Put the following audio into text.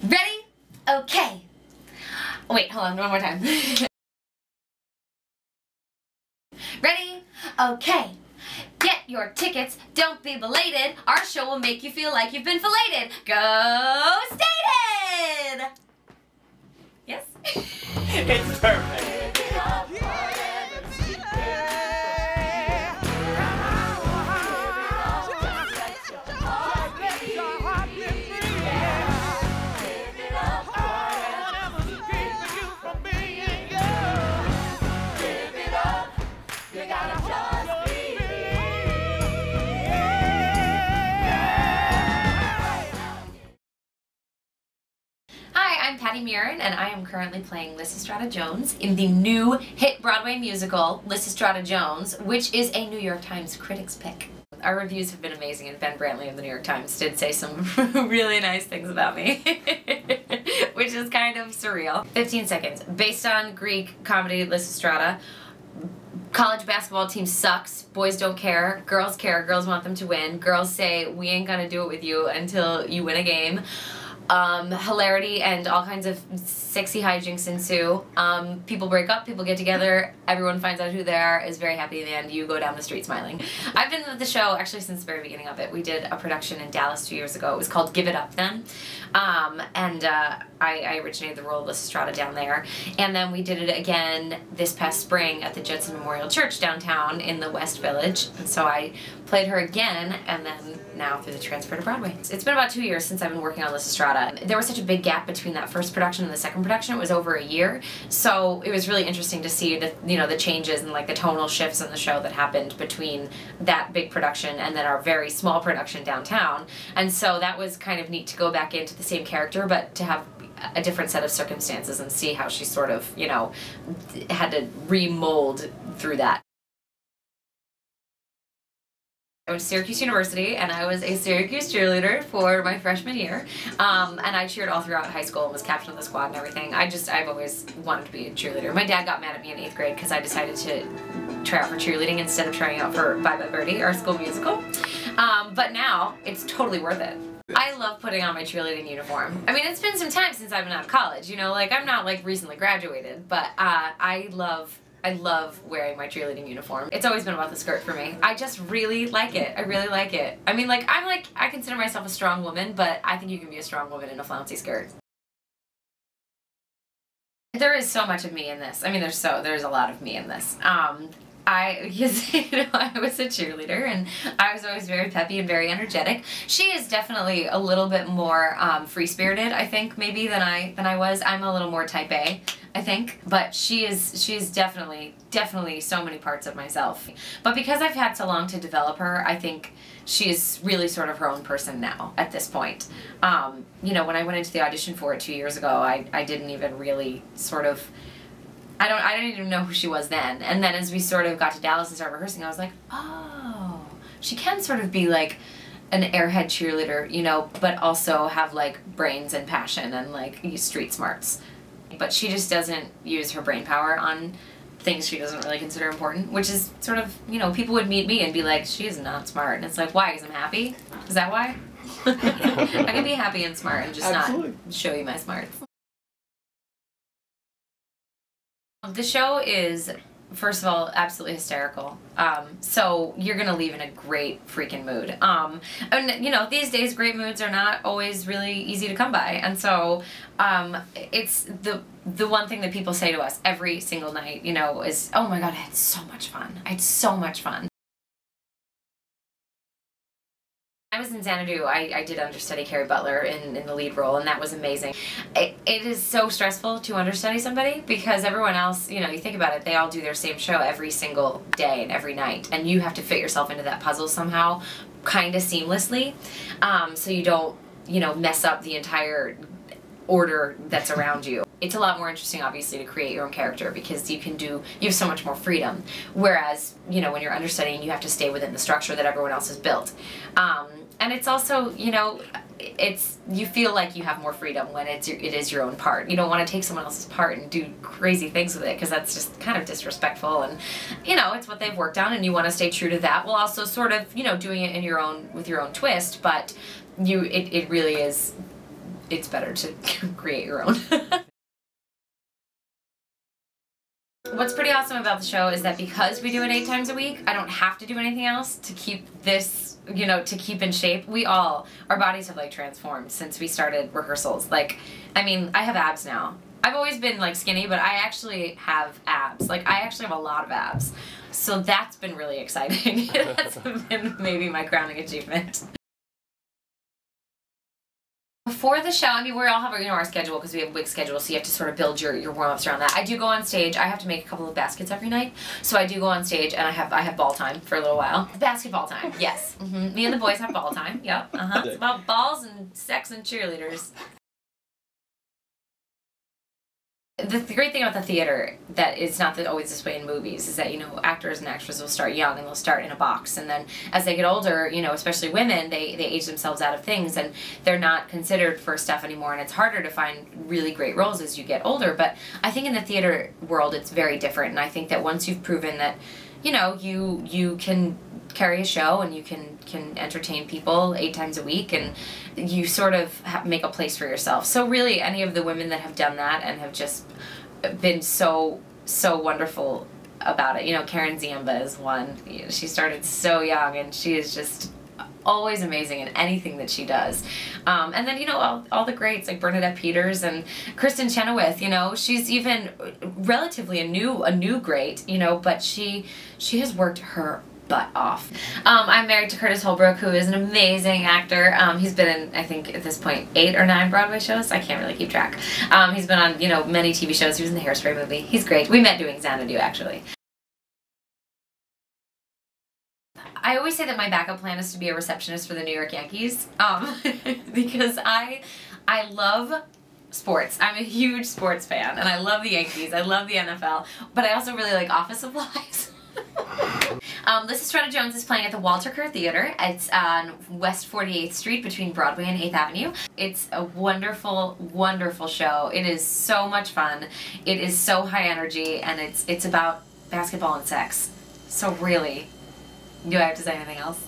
Ready? Okay. Wait, hold on, one more time. Ready? Okay. Get your tickets, don't be belated. Our show will make you feel like you've been filleted. Go Stated! Yes? It's perfect. I'm Patti Murin, and I am currently playing Lysistrata Jones in the new hit Broadway musical, Lysistrata Jones, which is a New York Times critics pick. Our reviews have been amazing, and Ben Brantley of the New York Times did say some really nice things about me, which is kind of surreal. 15 seconds. Based on Greek comedy Lysistrata, college basketball team sucks, boys don't care, girls want them to win, girls say, we ain't gonna do it with you until you win a game. Hilarity and all kinds of sexy hijinks ensue. People break up, people get together, everyone finds out who they are, is very happy in the end, you go down the street smiling. I've been with the show actually since the very beginning of it. We did a production in Dallas 2 years ago. It was called Give It Up then. I originated the role of Lysistrata down there. And then we did it again this past spring at the Judson Memorial Church downtown in the West Village. And so I played her again, and then now through the transfer to Broadway. It's been about 2 years since I've been working on Lysistrata. There was such a big gap between that first production and the second production. It was over a year. So it was really interesting to see the changes and like the tonal shifts in the show that happened between that big production and then our very small production downtown. And so that was kind of neat to go back into the same character, but to have a different set of circumstances and see how she sort of, had to remold through that. I went to Syracuse University, and I was a Syracuse cheerleader for my freshman year, and I cheered all throughout high school and was captain of the squad and everything. I've always wanted to be a cheerleader. My dad got mad at me in 8th grade because I decided to try out for cheerleading instead of trying out for Bye Bye Birdie, our school musical, but now it's totally worth it. I love putting on my cheerleading uniform. I mean, it's been some time since I've been out of college, like I'm not like recently graduated, but I love wearing my cheerleading uniform. It's always been about the skirt for me. I just really like it. I really like it. I mean, I consider myself a strong woman, but I think you can be a strong woman in a flouncy skirt. There is so much of me in this. I mean, there's a lot of me in this. I was a cheerleader, and I was always very peppy and very energetic. She is definitely a little bit more free-spirited, I think, maybe than I was. I'm a little more type A, I think, but she is definitely so many parts of myself. But because I've had so long to develop her, I think she is really sort of her own person now at this point. When I went into the audition for it 2 years ago, I didn't even really sort of, I didn't even know who she was then. And then as we sort of got to Dallas and started rehearsing, I was like, oh, she can sort of be like an airhead cheerleader, but also have like brains and passion and like street smarts. But she just doesn't use her brain power on things she doesn't really consider important, which is sort of, people would meet me and be like, she is not smart. And it's like, why? Because I'm happy? Is that why? I can be happy and smart and just not show you my smarts. The show is, first of all, absolutely hysterical. So you're gonna leave in a great freaking mood. And these days great moods are not always really easy to come by. And so it's the one thing that people say to us every single night, is, oh my God, I had so much fun. I had so much fun. I was in Xanadu. I did understudy Carrie Butler in the lead role, and that was amazing. It is so stressful to understudy somebody because everyone else, you think about it, they all do their same show every single day and every night, and you have to fit yourself into that puzzle somehow, kind of seamlessly, so you don't, mess up the entire order that's around you. It's a lot more interesting, obviously, to create your own character because you have so much more freedom. Whereas, when you're understudying, you have to stay within the structure that everyone else has built. And it's also, you feel like you have more freedom when it is your own part. You don't want to take someone else's part and do crazy things with it because that's just kind of disrespectful, and it's what they've worked on, and you want to stay true to that while also sort of doing it with your own twist. But it really is it's better to create your own. What's pretty awesome about the show is that because we do it 8 times a week, I don't have to do anything else to keep this, you know, to keep in shape. Our bodies have like transformed since we started rehearsals. Like, I mean, I have abs now. I've always been like skinny, but I actually have abs. Like, I actually have a lot of abs. So that's been really exciting. That's been maybe my crowning achievement. Before the show, I mean, we all have our, you know, our schedule because we have a big schedule, so you have to sort of build your warm-ups around that. I do go on stage. I have to make a couple of baskets every night, so I do go on stage, and I have ball time for a little while. Basketball time, yes. Me and the boys have ball time, yep, It's about balls and sex and cheerleaders. The great thing about the theater that is not always this way in movies is that, you know, actors and actresses will start young and they'll start in a box, and then as they get older, you know, especially women, they age themselves out of things and they're not considered for stuff anymore, and it's harder to find really great roles as you get older. But I think in the theater world it's very different, and I think that once you've proven that, you know, you can carry a show and you can entertain people 8 times a week, and you sort of make a place for yourself. So really, any of the women that have done that and have just been so wonderful about it. You know, Karen Ziemba is one. She started so young, and she is just always amazing in anything that she does. And then, you know, all the greats like Bernadette Peters and Kristen Chenoweth, you know, she's even relatively a new great, you know, but she has worked her butt off. I'm married to Curtis Holbrook, who is an amazing actor. He's been in, I think at this point, 8 or 9 Broadway shows. I can't really keep track. He's been on, you know, many TV shows. He was in the Hairspray movie. He's great. We met doing Xanadu, actually. I always say that my backup plan is to be a receptionist for the New York Yankees, because I love sports. I'm a huge sports fan, and I love the Yankees. I love the NFL, but I also really like office supplies. Lysistrata Jones is playing at the Walter Kerr Theatre. It's on West 48th Street between Broadway and 8th Avenue. It's a wonderful, wonderful show. It is so much fun. It is so high energy, and it's about basketball and sex. So really, do I have to say anything else?